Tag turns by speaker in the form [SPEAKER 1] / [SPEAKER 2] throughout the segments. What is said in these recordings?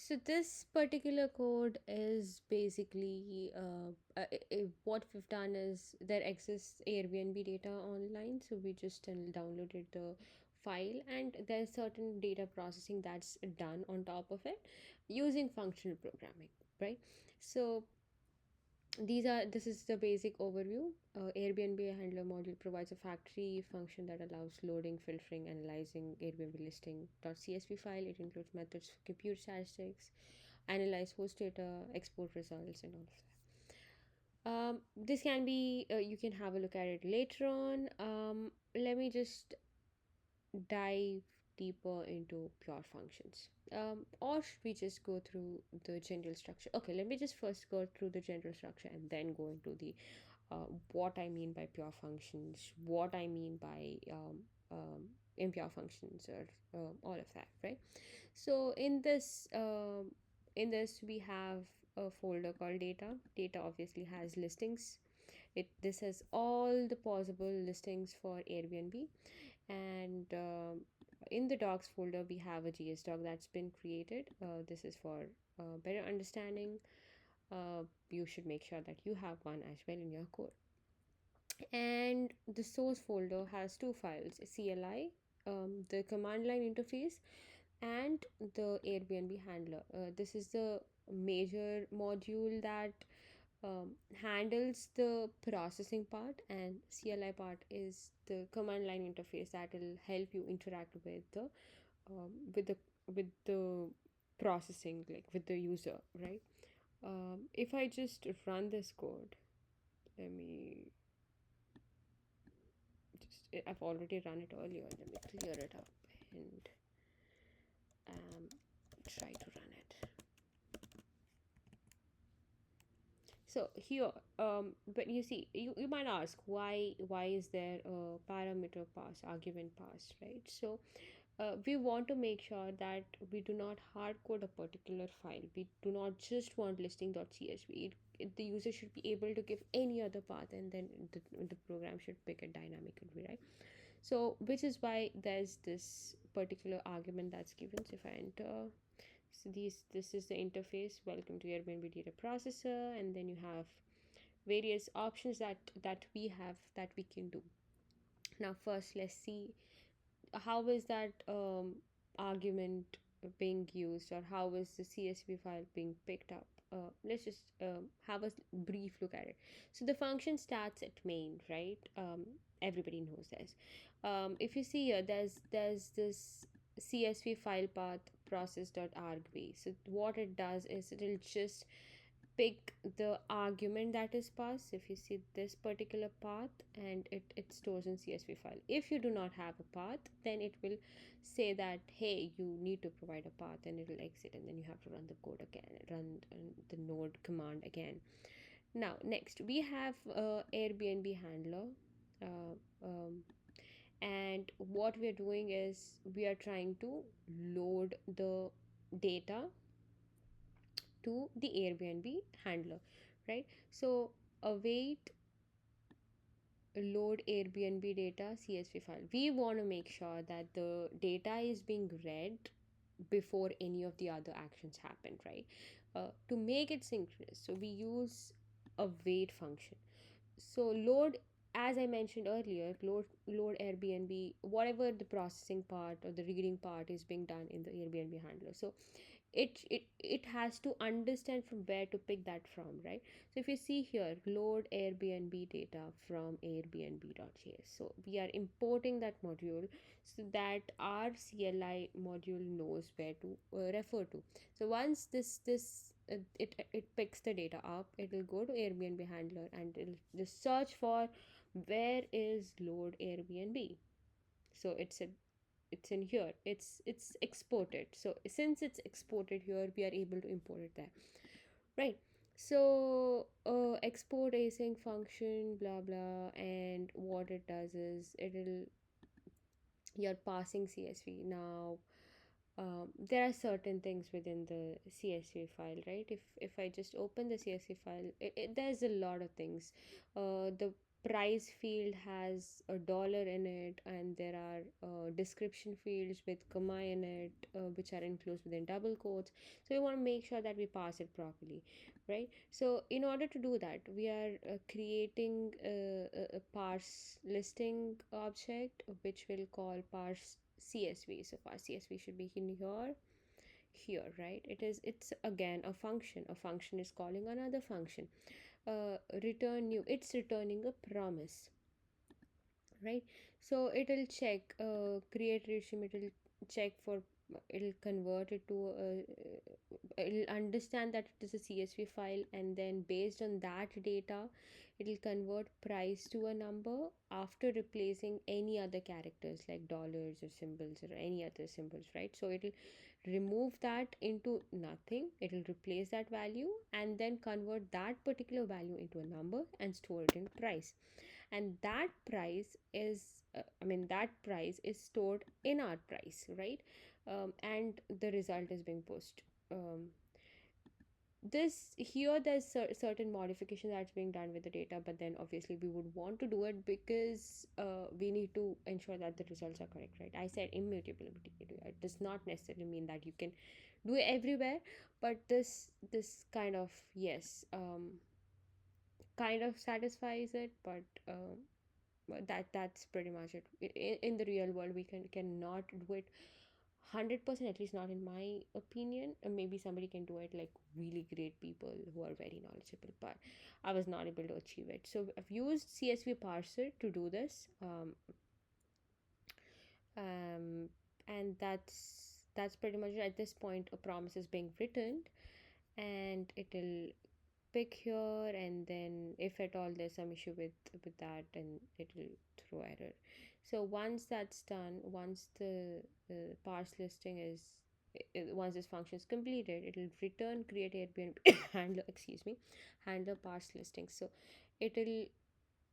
[SPEAKER 1] So this particular code is basically what we've done is there exists Airbnb data online, so we just downloaded the file, and there's certain data processing that's done on top of it using functional programming, right? So this is the basic overview. Airbnb handler module provides a factory function that allows loading, filtering, analyzing Airbnb listing.csv file. It includes methods for compute statistics, analyze host data, export results, and all of that. This can be you can have a look at it later on. Let me just dive deeper into pure functions. Or should we just go through the general structure? Okay, let me just first go through the general structure and then go into the what I mean by pure functions, what I mean by impure functions, or all of that, right? So in this we have a folder called data. Data obviously has listings. This has all the possible listings for Airbnb, and in the docs folder we have a gs doc that's been created. This is for better understanding. You should make sure that you have one as well in your code. And the source folder has two files: CLI, the command line interface, and the Airbnb handler. This is the major module that handles the processing part, and CLI part is the command line interface that will help you interact with the with the processing, like with the user, right? If I just run this code, let me I've already run it earlier. Let me clear it up and um, try to run it. So here, but you see, you might ask why is there a parameter pass, argument pass, right? So we want to make sure that we do not hard code a particular file. We do not just want listing.csv. The user should be able to give any other path, and then the program should pick it dynamically, right? So which is why there's this particular argument that's given. So if I enter, so this is the interface. Welcome to Airbnb data processor, and then you have various options that we have that we can do. Now first let's see how is that argument being used, or how is the CSV file being picked up. Let's just have a brief look at it. So the function starts at main, right? Everybody knows this. If you see here, there's this CSV file path process.argv. So what it does is it'll just pick the argument that is passed. If you see this particular path, and it stores in CSV file. If you do not have a path, then it will say that hey, you need to provide a path, and it will exit, and then you have to run the code again, run the node command again. Now next we have Airbnb handler. uh, um, and what we are doing is we are trying to load the data to the Airbnb handler, right? So await load Airbnb data CSV file. We want to make sure that the data is being read before any of the other actions happen, right? To make it synchronous, so we use a wait function. So load, as I mentioned earlier, load Airbnb, whatever the processing part or the reading part is being done in the Airbnb handler. So it has to understand from where to pick that from, right? So if you see here, load Airbnb data from airbnb.js, so we are importing that module so that our CLI module knows where to refer to. So once it picks the data up, it will go to Airbnb handler, and it'll just search for where is load Airbnb. So it's in here, it's exported. So since it's exported here, we are able to import it there, right? So export async function, blah blah, and what it does is it'll you're passing CSV. Now there are certain things within the CSV file, right? If I just open the CSV file, there's a lot of things. The price field has a dollar in it, and there are description fields with comma in it, which are enclosed within double quotes. So we want to make sure that we parse it properly, right? So in order to do that, we are creating a parse listing object, which will call parse CSV. So parse CSV should be in here, right? It's again a function. A function is calling another function. Return new, it's returning a promise, right? So it'll check, create resume, it'll check for, it'll convert it to it'll understand that it is a CSV file, and then based on that data, it'll convert price to a number after replacing any other characters like dollars or symbols or any other symbols, right? So it'll remove that into nothing, it'll replace that value and then convert that particular value into a number and store it in price. And that price is that price is stored in our price, right? And the result is being pushed. This here there's certain modification that's being done with the data, but then obviously we would want to do it because we need to ensure that the results are correct, right? I said immutability, it does not necessarily mean that you can do it everywhere, but this kind of, yes, kind of satisfies it, but that's pretty much it. In the real world we cannot do it 100%, at least not in my opinion. Maybe somebody can do it, like really great people who are very knowledgeable, but I was not able to achieve it. So I've used CSV parser to do this, um, and that's pretty much it. At this point a promise is being written, and it'll pick here, and then if at all there's some issue with that, and it'll throw error. So once that's done, once the parse listing is once this function is completed, it'll return create Airbnb handler, excuse me, handler parse listing. So it'll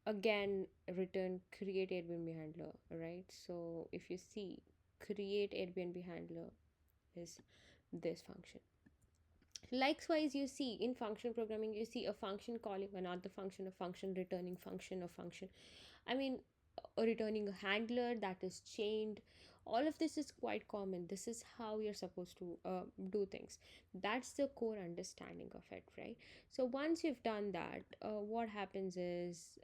[SPEAKER 1] again return create Airbnb handler, right? So if you see, create Airbnb handler is this function. Likewise, you see in function programming, you see a function calling another function, a function returning function, a function, I mean, returning a handler that is chained. All of this is quite common. This is how you're supposed to do things. That's the core understanding of it, right? So once you've done that, what happens is,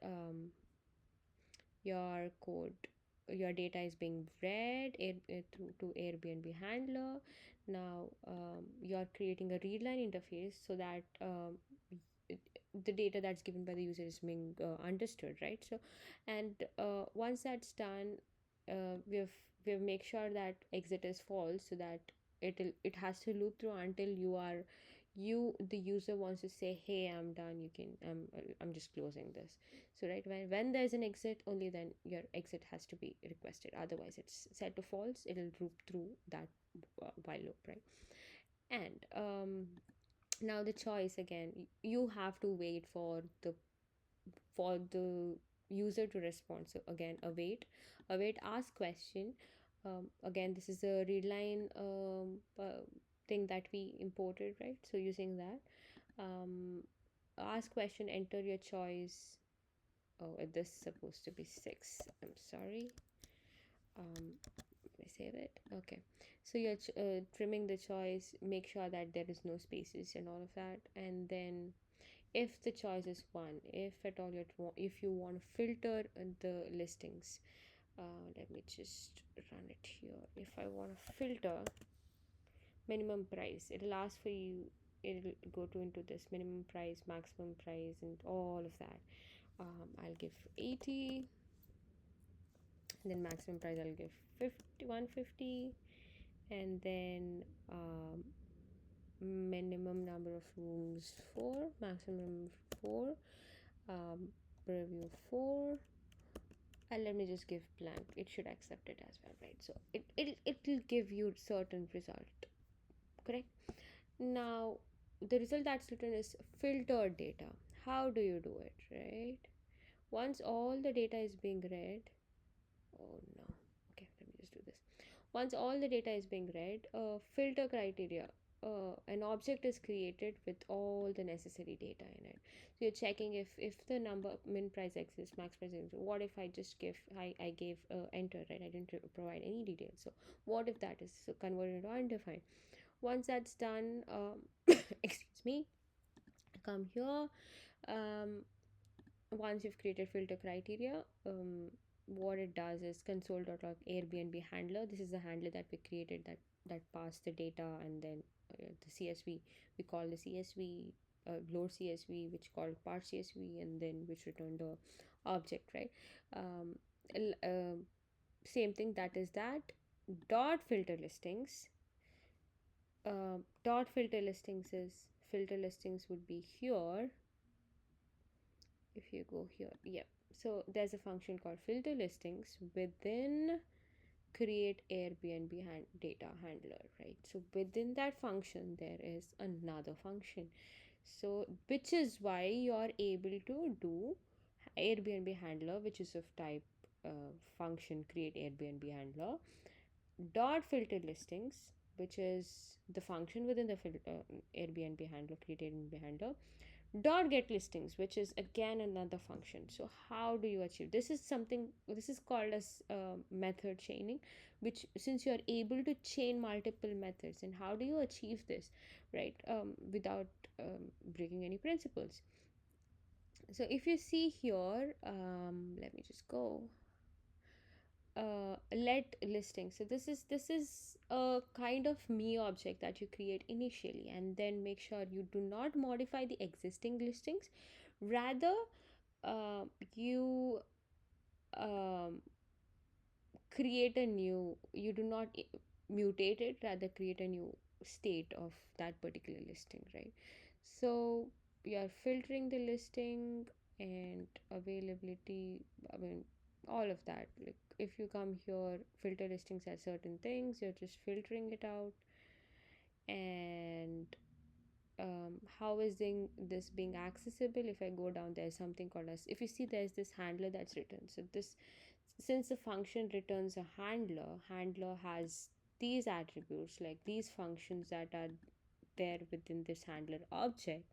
[SPEAKER 1] your code, your data is being read through to Airbnb handler. Now you're creating a readline interface so that it, the data that's given by the user is being understood, right? So and once that's done, we've make sure that exit is false, so that it has to loop through until you the user wants to say, hey, I'm done, you can, I'm just closing this. So right, when there's an exit, only then your exit has to be requested, otherwise it's set to false, it'll loop through that while loop, right? And now the choice again, you have to wait for the user to respond. So again, await ask question. Again, this is a readline thing that we imported, right? So using that, ask question, enter your choice. Oh, this is supposed to be 6, I'm sorry. Let me save it. Okay, so you're trimming the choice, make sure that there is no spaces and all of that. And then if the choice is 1, if at all if you want to filter the listings, let me just run it here. If I want to filter minimum price, it'll ask for you, it'll go to into this minimum price, maximum price, and all of that. I'll give 80, and then maximum price I'll give 150, and then minimum number of rooms 4, maximum 4, um, preview 4, and let me just give blank, it should accept it as well, right? So it'll give you certain result, correct? Now the result that's written is filtered data. How do you do it, right? Once all the data is being read, oh no, okay, let me just do this. Once all the data is being read, filter criteria, an object is created with all the necessary data in it. So you're checking if the number min price exists, max price exists. What if I just give I gave enter, right? I didn't provide any details. So what if that is converted into undefined? Once that's done, excuse me, come here. um, Once you've created filter criteria, what it does is console.log Airbnb handler. This is the handler that we created that passed the data, and then the CSV, we call the CSV load CSV, which called part CSV, and then which returned the object, right? um, Same thing, that is that dot filter listings. Dot filter listings would be here. If you go here, yep. So there's a function called filter listings within create Airbnb data handler, right? So within that function there is another function, so which is why you're able to do Airbnb handler, which is of type function create Airbnb handler dot filter listings, which is the function within the filter Airbnb handler, create Airbnb handler dot get listings, which is again another function. So how do you achieve this? Is something, this is called as method chaining, which since you're able to chain multiple methods, and how do you achieve this, right? Without breaking any principles. So if you see here, let me just go let listing. So this is a kind of me object that you create initially, and then make sure you do not modify the existing listings. Rather, uh, you um, create a new, you do not mutate it, rather create a new state of that particular listing, right? So you are filtering the listing and availability, I mean, all of that. Like if you come here, filter listings at certain things, you're just filtering it out. And how is this being accessible? If I go down, there's something called as, if you see, there's this handler that's written. So this, since the function returns a handler has these attributes, like these functions that are there within this handler object.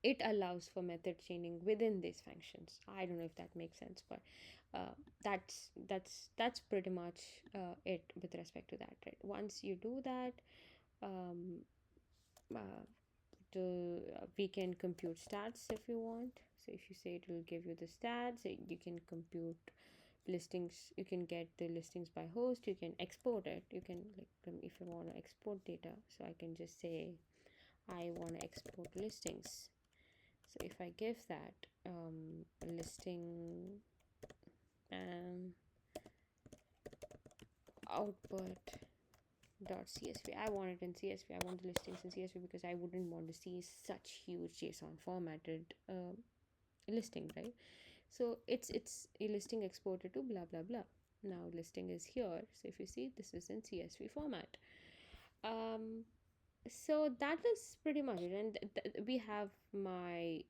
[SPEAKER 1] It allows for method chaining within these functions. I don't know if that makes sense, but that's pretty much it with respect to that, right? Once you do that, um, uh, we can compute stats if you want. So if you say it will give you the stats, you can compute listings, you can get the listings by host, you can export it, you can like if you want to export data, so I can just say I want to export listings. So if I give that listing um, output dot CSV, I want it in CSV, I want the listings in CSV, because I wouldn't want to see such huge JSON formatted listing, right? So it's a listing exported to blah blah blah. Now listing is here, so if you see, this is in CSV format. um so that is pretty much it. And we have my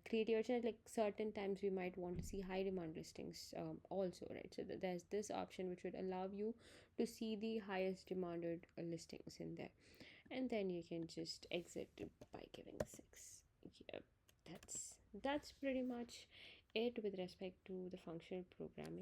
[SPEAKER 1] creativity, like certain times we might want to see high demand listings also, right? So there's this option which would allow you to see the highest demanded listings in there, and then you can just exit by giving 6. Yeah, that's pretty much it with respect to the functional programming.